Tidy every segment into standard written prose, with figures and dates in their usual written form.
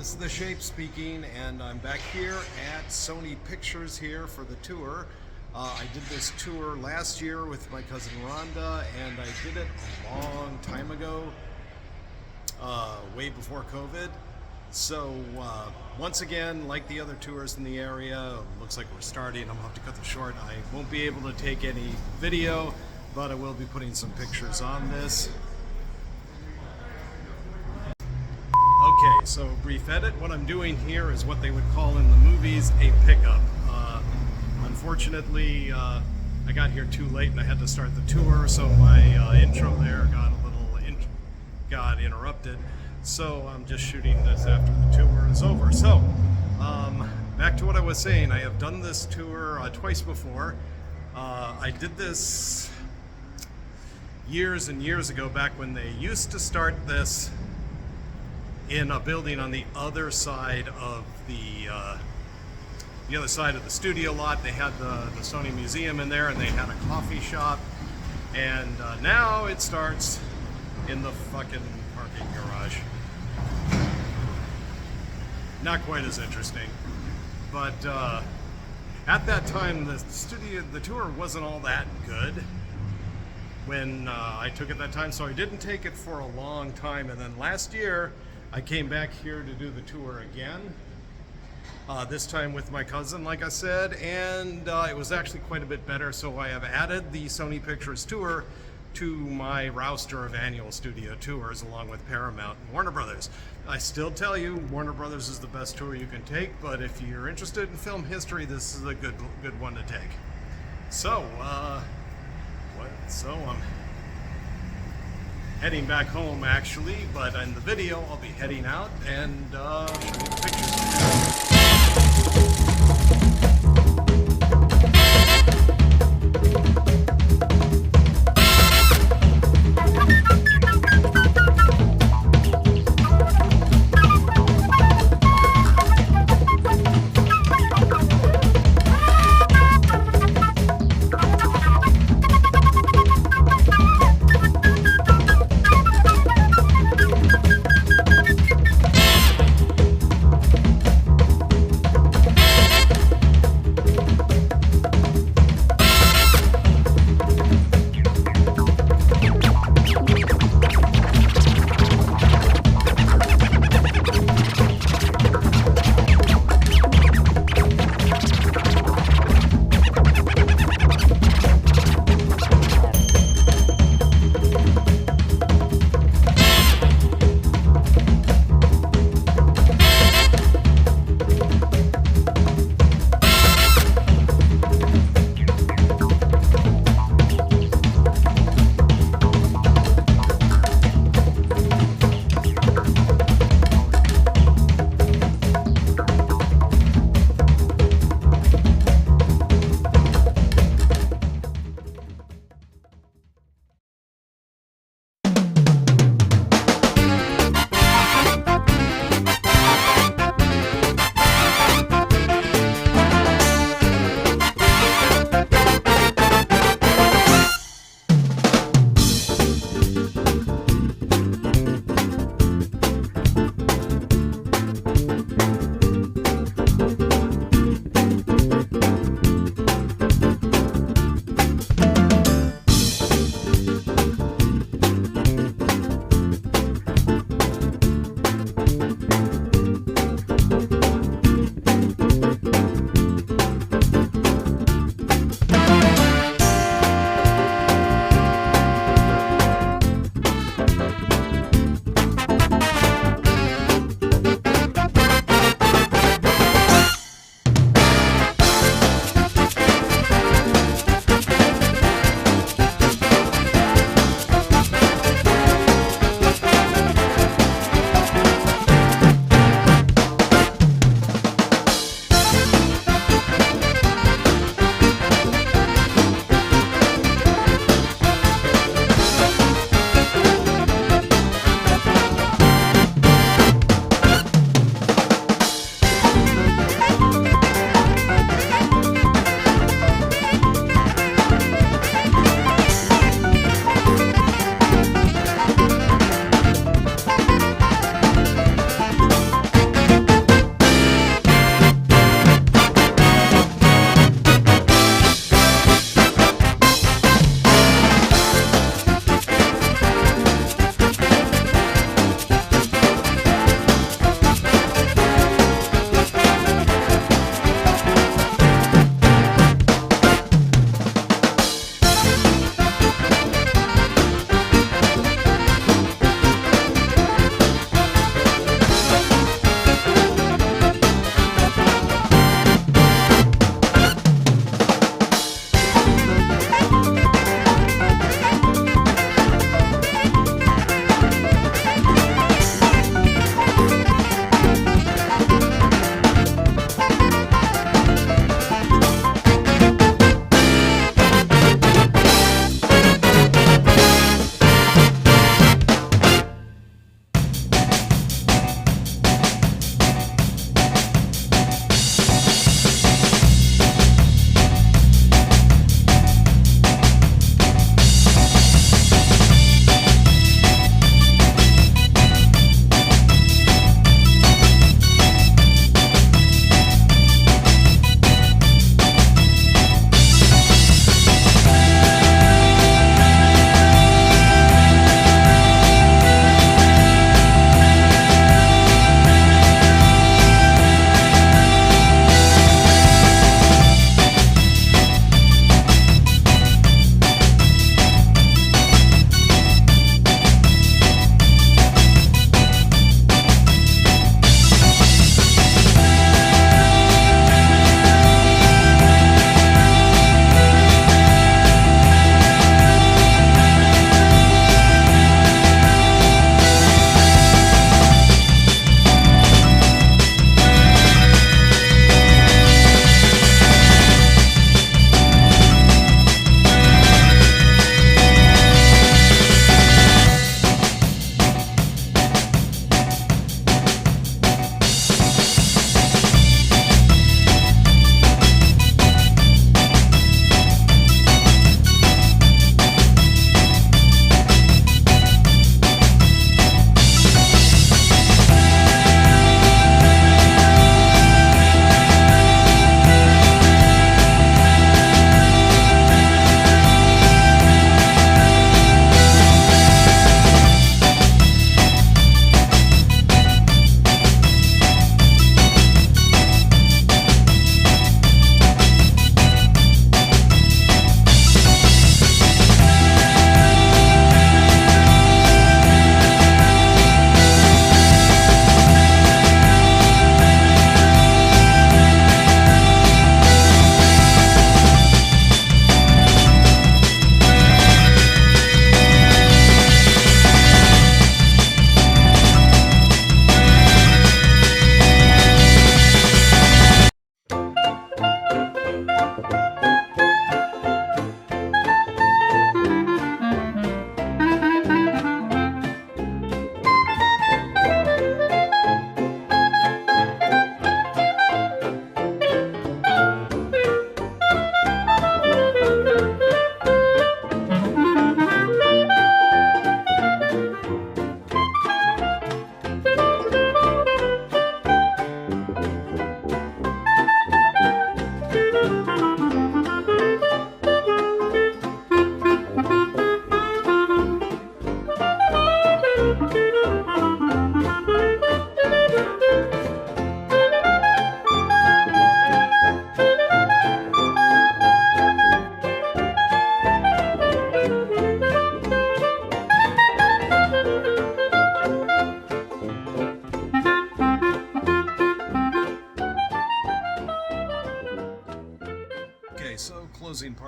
this is The Shape speaking, and I'm back here at Sony Pictures here for the tour. I did this tour last year with my cousin Rhonda, and I did it a long time ago, way before COVID. So once again, like the other tours in the area, looks like we're starting. I'm gonna have to cut this short. I won't be able to take any video, but I will be putting some pictures on this. Okay, so brief edit. What I'm doing here is what they would call in the movies a pickup. Unfortunately, I got here too late and I had to start the tour, so my intro there got interrupted. So I'm just shooting this after the tour is over. So back to what I was saying. I have done this tour twice before. I did this years and years ago, back when they used to start this in a building on the other side of the studio lot. They had the Sony Museum in there, and they had a coffee shop. And now it starts in the fucking parking garage. Not quite as interesting, but at that time the tour wasn't all that good when I took it that time, so I didn't take it for a long time. And then last year I came back here to do the tour again, this time with my cousin, like I said, and it was actually quite a bit better. So I have added the Sony Pictures tour to my roster of annual studio tours, along with Paramount and Warner Brothers. I still tell you, Warner Brothers is the best tour you can take, but if you're interested in film history, this is a good one to take. So, I'm heading back home actually, but in the video I'll be heading out and show you the pictures.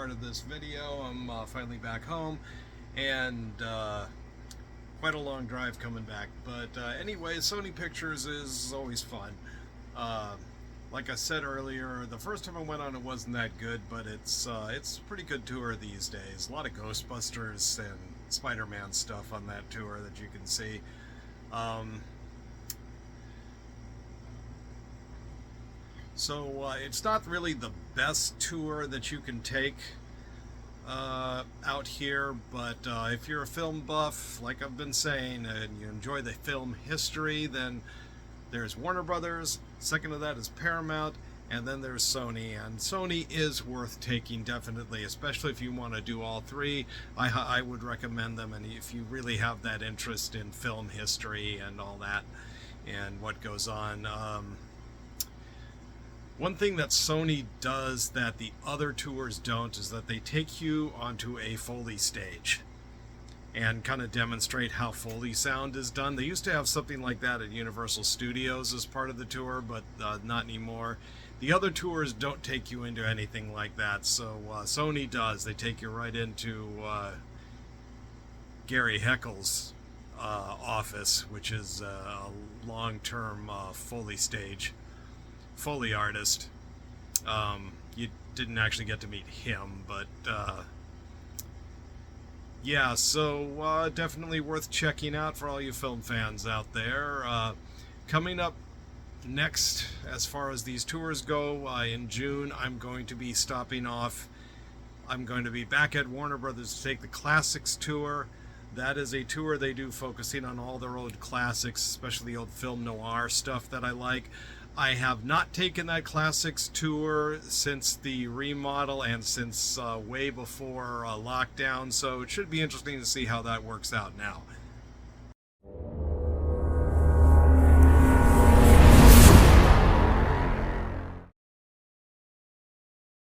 part of this video. I'm finally back home, and quite a long drive coming back. But anyway, Sony Pictures is always fun. Like I said earlier, the first time I went on it wasn't that good, but it's a pretty good tour these days. A lot of Ghostbusters and Spider-Man stuff on that tour that you can see. So it's not really the best tour that you can take out here, but if you're a film buff, like I've been saying, and you enjoy the film history, then there's Warner Brothers, second to that is Paramount, and then there's Sony. And Sony is worth taking, definitely, especially if you want to do all three. I would recommend them, and if you really have that interest in film history and all that and what goes on. One thing that Sony does that the other tours don't is that they take you onto a Foley stage and kind of demonstrate how Foley sound is done. They used to have something like that at Universal Studios as part of the tour, but not anymore. The other tours don't take you into anything like that, so Sony does. They take you right into Gary Heckel's office, which is a long-term Foley artist. You didn't actually get to meet him, but yeah, so definitely worth checking out for all you film fans out there. Coming up next, as far as these tours go, in June, I'm going to be stopping off. I'm going to be back at Warner Brothers to take the Classics Tour. That is a tour they do focusing on all their old classics, especially old film noir stuff that I like. I have not taken that Classics Tour since the remodel and since way before lockdown, so it should be interesting to see how that works out now.